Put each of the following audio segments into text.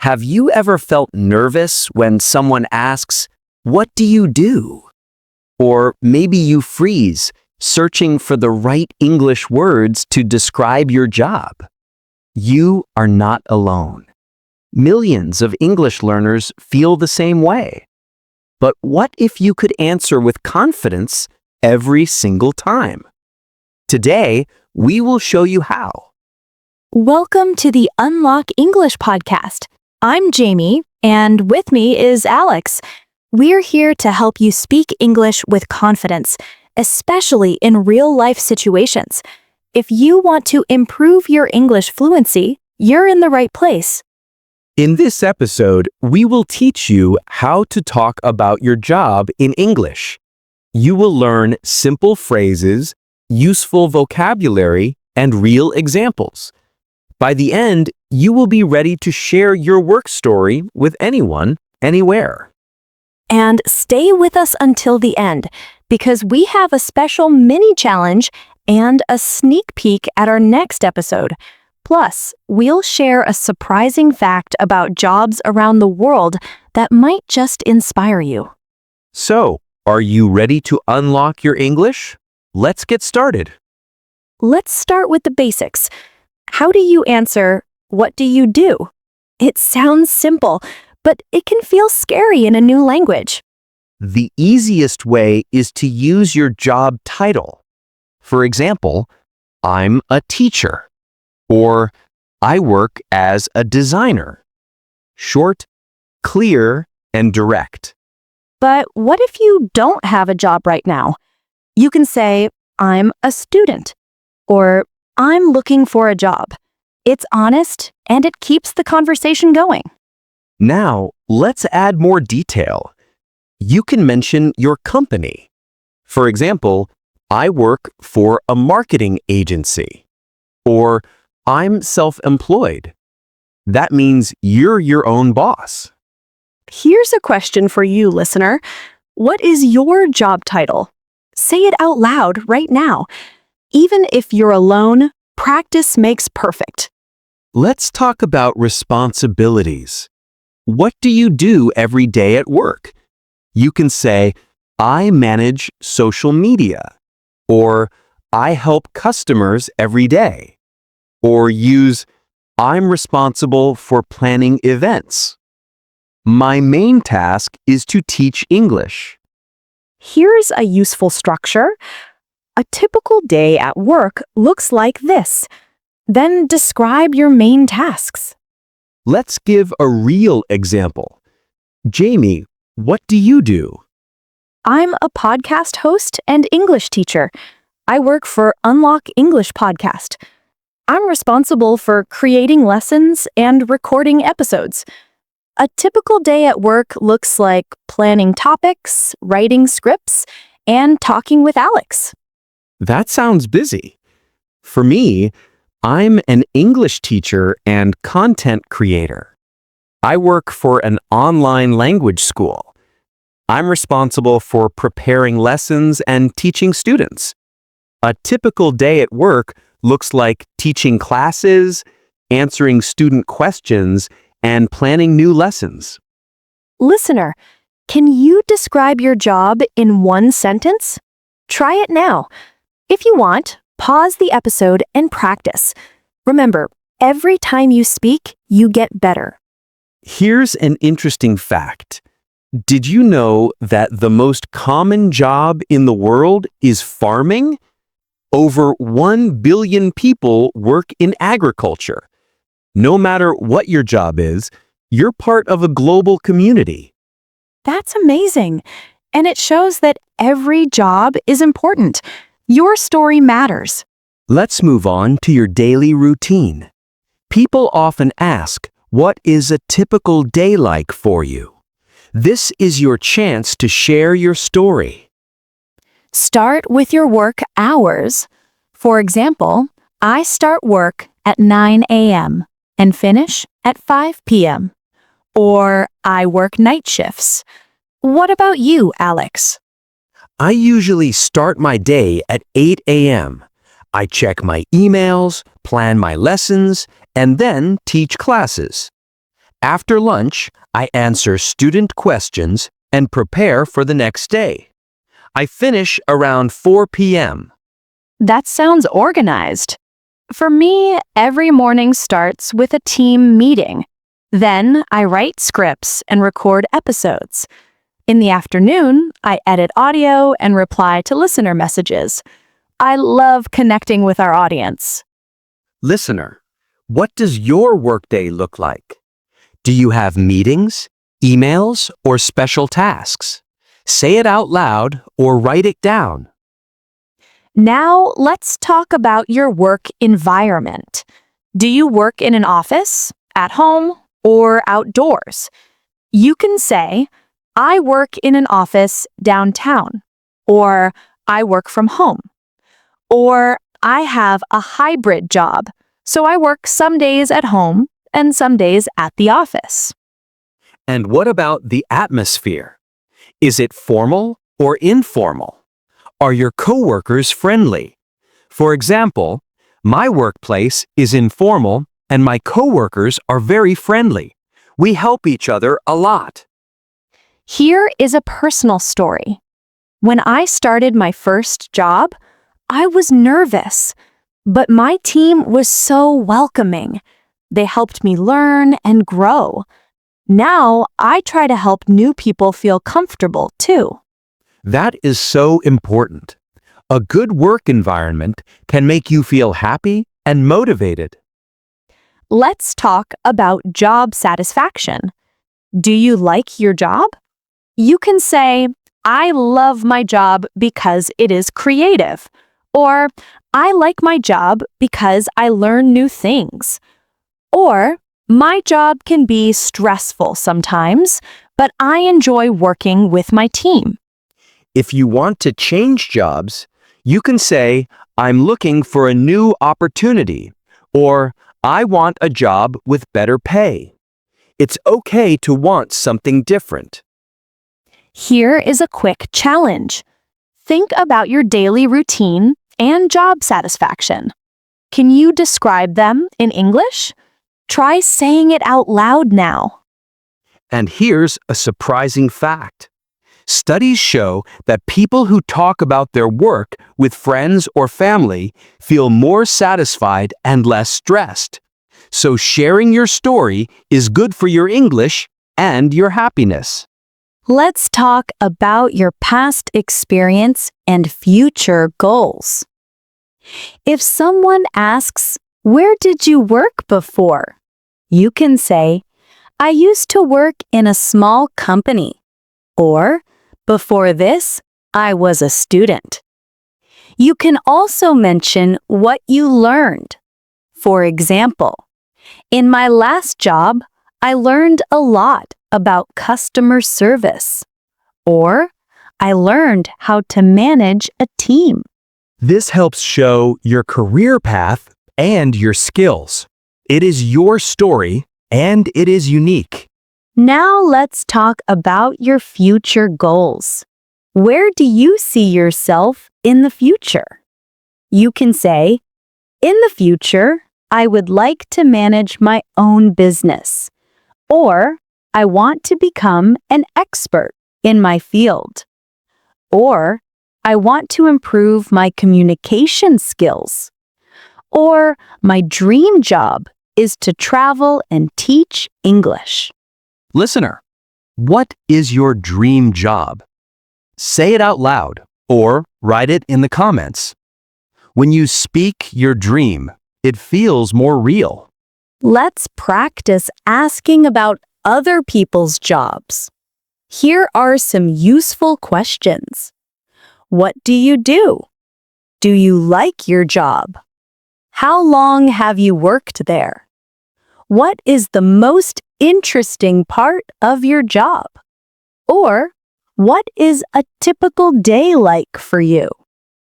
Have you ever felt nervous when someone asks, "What do you do?" Or maybe you freeze, searching for the right English words to describe your job? You are not alone. Millions of English learners feel the same way. But what if you could answer with confidence every single time? Today, we will show you how. Welcome to the Unlock English podcast. I'm Jamie, and with me is Alex. We're here to help you speak English with confidence, especially in real-life situations. If you want to improve your English fluency, you're in the right place. In this episode, we will teach you how to talk about your job in English. You will learn simple phrases, useful vocabulary, and real examples. By the end, you will be ready to share your work story with anyone, anywhere. And stay with us until the end, because we have a special mini challenge and a sneak peek at our next episode. Plus, we'll share a surprising fact about jobs around the world that might just inspire you. So, are you ready to unlock your English? Let's get started. Let's start with the basics. How do you answer, "What do you do?" It sounds simple, but it can feel scary in a new language. The easiest way is to use your job title. For example, I'm a teacher, or I work as a designer. Short, clear, and direct. But what if you don't have a job right now? You can say, "I'm a student," or "I'm looking for a job." It's honest, and it keeps the conversation going. Now, let's add more detail. You can mention your company. For example, I work for a marketing agency. Or, I'm self-employed. That means you're your own boss. Here's a question for you, listener. What is your job title? Say it out loud right now. Even if you're alone, practice makes perfect. Let's talk about responsibilities. What do you do every day at work? You can say, I manage social media, or I help customers every day, or use, I'm responsible for planning events. My main task is to teach English. Here's a useful structure. A typical day at work looks like this. Then describe your main tasks. Let's give a real example. Jamie, what do you do? I'm a podcast host and English teacher. I work for Unlock English Podcast. I'm responsible for creating lessons and recording episodes. A typical day at work looks like planning topics, writing scripts, and talking with Alex. That sounds busy. For me, I'm an English teacher and content creator. I work for an online language school. I'm responsible for preparing lessons and teaching students. A typical day at work looks like teaching classes, answering student questions, and planning new lessons. Listener, can you describe your job in one sentence? Try it now. If you want, pause the episode and practice. Remember, every time you speak, you get better. Here's an interesting fact. Did you know that the most common job in the world is farming? Over 1 billion people work in agriculture. No matter what your job is, you're part of a global community. That's amazing. And it shows that every job is important. Your story matters. Let's move on to your daily routine. People often ask, what is a typical day like for you? This is your chance to share your story. Start with your work hours. For example, I start work at 9 a.m. and finish at 5 p.m. Or I work night shifts. What about you, Alex? I usually start my day at 8 a.m. I check my emails, plan my lessons, and then teach classes. After lunch, I answer student questions and prepare for the next day. I finish around 4 p.m. That sounds organized. For me, every morning starts with a team meeting. Then I write scripts and record episodes. In the afternoon, I edit audio and reply to listener messages. I love connecting with our audience. Listener, what does your workday look like? Do you have meetings, emails, or special tasks? Say it out loud or write it down. Now, let's talk about your work environment. Do you work in an office, at home, or outdoors? You can say, I work in an office downtown, or I work from home, or I have a hybrid job, so I work some days at home and some days at the office. And what about the atmosphere? Is it formal or informal? Are your coworkers friendly? For example, my workplace is informal and my coworkers are very friendly. We help each other a lot. Here is a personal story. When I started my first job, I was nervous, but my team was so welcoming. They helped me learn and grow. Now I try to help new people feel comfortable too. That is so important. A good work environment can make you feel happy and motivated. Let's talk about job satisfaction. Do you like your job? You can say, I love my job because it is creative, or I like my job because I learn new things, or my job can be stressful sometimes, but I enjoy working with my team. If you want to change jobs, you can say, I'm looking for a new opportunity, or I want a job with better pay. It's okay to want something different. Here is a quick challenge. Think about your daily routine and job satisfaction. Can you describe them in English? Try saying it out loud now. And here's a surprising fact. Studies show that people who talk about their work with friends or family feel more satisfied and less stressed. So sharing your story is good for your English and your happiness. Let's talk about your past experience and future goals. If someone asks, where did you work before? You can say, I used to work in a small company. Or, before this, I was a student. You can also mention what you learned. For example, in my last job, I learned a lot about customer service. Or, I learned how to manage a team. This helps show your career path and your skills. It is your story and it is unique. Now let's talk about your future goals. Where do you see yourself in the future? You can say, in the future, I would like to manage my own business. Or, I want to become an expert in my field. Or, I want to improve my communication skills. Or, my dream job is to travel and teach English. Listener, what is your dream job? Say it out loud or write it in the comments. When you speak your dream, it feels more real. Let's practice asking about other people's jobs. Here are some useful questions. What do you do? Do you like your job? How long have you worked there? What is the most interesting part of your job? Or, what is a typical day like for you?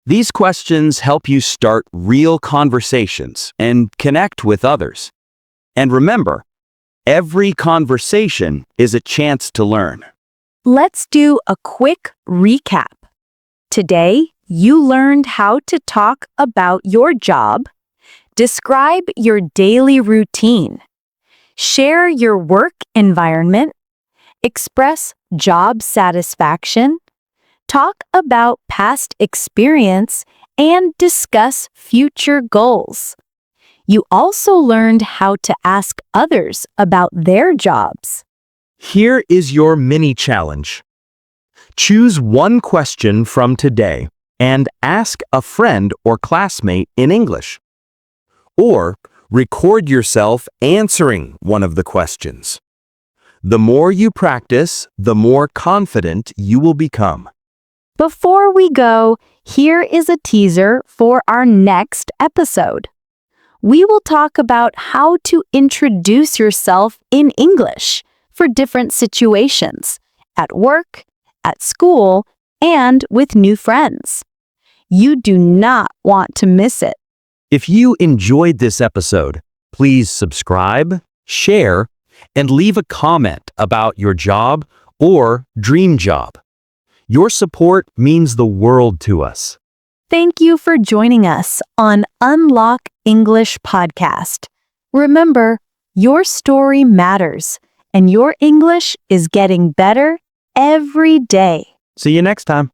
These questions help you start real conversations and connect with others. And remember, every conversation is a chance to learn. Let's do a quick recap. Today, you learned how to talk about your job, describe your daily routine, share your work environment, express job satisfaction, talk about past experience, and discuss future goals. You also learned how to ask others about their jobs. Here is your mini challenge. Choose one question from today and ask a friend or classmate in English. Or record yourself answering one of the questions. The more you practice, the more confident you will become. Before we go, here is a teaser for our next episode. We will talk about how to introduce yourself in English for different situations, at work, at school, and with new friends. You do not want to miss it. If you enjoyed this episode, please subscribe, share, and leave a comment about your job or dream job. Your support means the world to us. Thank you for joining us on Unlock English Podcast. Remember, your story matters, and your English is getting better every day. See you next time.